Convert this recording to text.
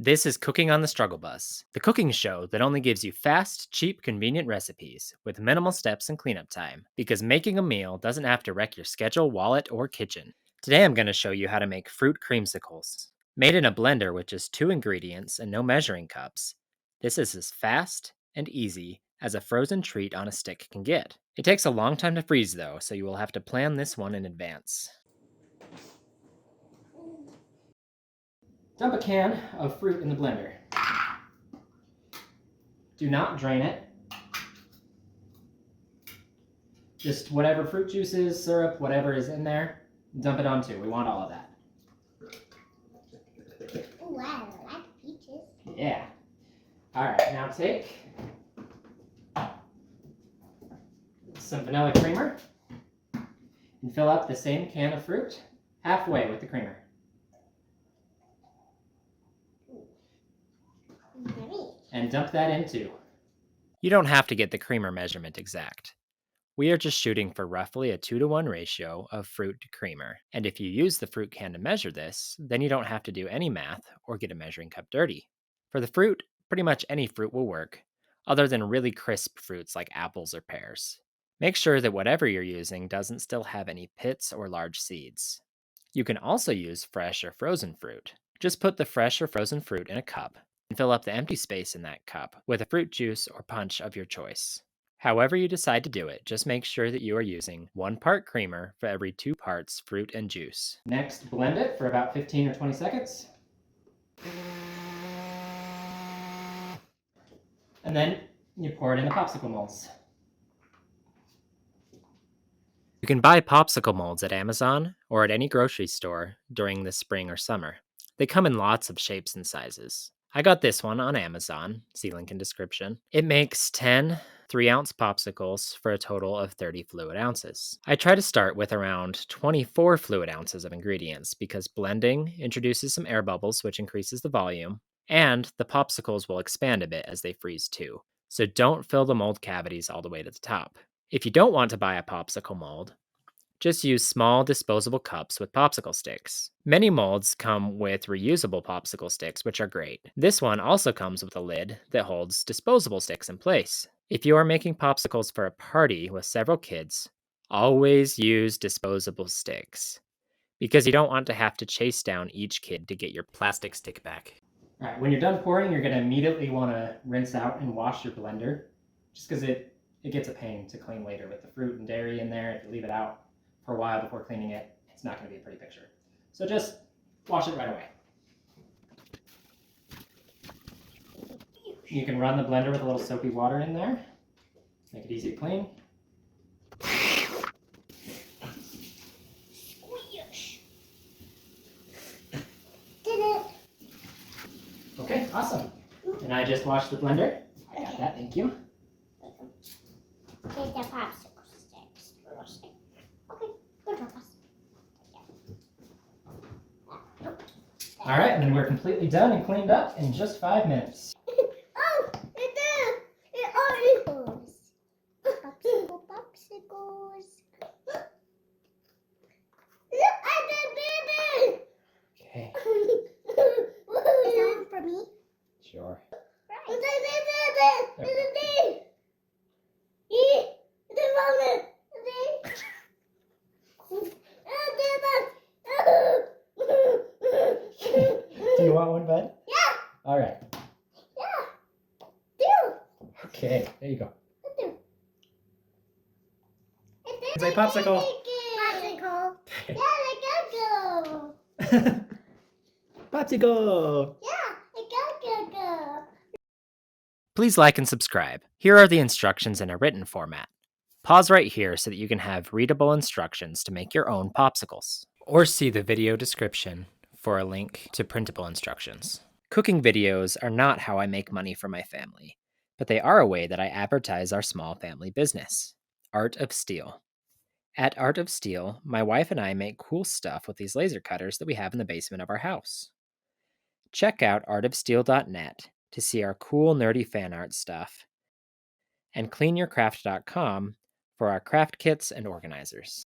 This is Cooking on the Struggle Bus, the cooking show that only gives you fast, cheap, convenient recipes with minimal steps and cleanup time, because making a meal doesn't have to wreck your schedule, wallet, or kitchen. Today I'm going to show you how to make fruit creamsicles. Made in a blender with just 2 ingredients and no measuring cups, this is as fast and easy as a frozen treat on a stick can get. It takes a long time to freeze though, so you will have to plan this one in advance. Dump a can of fruit in the blender. Do not drain it. Just whatever fruit juices, syrup, whatever is in there, dump it on too. We want all of that. Ooh, I like peaches. Yeah. All right, now take some vanilla creamer and fill up the same can of fruit halfway with the creamer. And dump that in too. You don't have to get the creamer measurement exact. We are just shooting for roughly a 2-to-1 ratio of fruit to creamer. And if you use the fruit can to measure this, then you don't have to do any math or get a measuring cup dirty. For the fruit, pretty much any fruit will work, other than really crisp fruits like apples or pears. Make sure that whatever you're using doesn't still have any pits or large seeds. You can also use fresh or frozen fruit. Just put the fresh or frozen fruit in a cup and fill up the empty space in that cup with a fruit juice or punch of your choice. However you decide to do it, just make sure that you are using 1 part creamer for every 2 parts fruit and juice. Next, blend it for about 15 or 20 seconds. And then you pour it in the popsicle molds. You can buy popsicle molds at Amazon or at any grocery store during the spring or summer. They come in lots of shapes and sizes. I got this one on Amazon, see link in description. It makes 10 3-ounce popsicles for a total of 30 fluid ounces. I try to start with around 24 fluid ounces of ingredients because blending introduces some air bubbles, which increases the volume, and the popsicles will expand a bit as they freeze too. So don't fill the mold cavities all the way to the top. If you don't want to buy a popsicle mold, just use small disposable cups with popsicle sticks. Many molds come with reusable popsicle sticks, which are great. This one also comes with a lid that holds disposable sticks in place. If you are making popsicles for a party with several kids, always use disposable sticks, because you don't want to have to chase down each kid to get your plastic stick back. All right, when you're done pouring, you're going to immediately want to rinse out and wash your blender, just because it gets a pain to clean later with the fruit and dairy in there. If you leave it out for a while before cleaning it, it's not going to be a pretty picture. So just wash it right away. You can run the blender with a little soapy water in there. Make it easy to clean. Did it? Okay, awesome. And I just washed the blender. I got that, thank you. Take the popsicle sticks. Okay, good job. All right, and then we're completely done and cleaned up in just 5 minutes. Oh, it did! It already goes. Popsicles. Look, I did baby! Okay, Is that one for me? sure. Right. Do you want one, bud? Yeah. All right. Yeah. Do. Okay, there you go. Do. Say popsicle. Popsicle. Yeah, I gotta go. Popsicle! Yeah, I gotta go. Please like and subscribe. Here are the instructions in a written format. Pause right here so that you can have readable instructions to make your own popsicles. Or see the video description for a link to printable instructions. Cooking videos are not how I make money for my family, but they are a way that I advertise our small family business, Art of Steel. At Art of Steel, my wife and I make cool stuff with these laser cutters that we have in the basement of our house. Check out artofsteel.net to see our cool nerdy fan art stuff, and cleanyourcraft.com for our craft kits and organizers.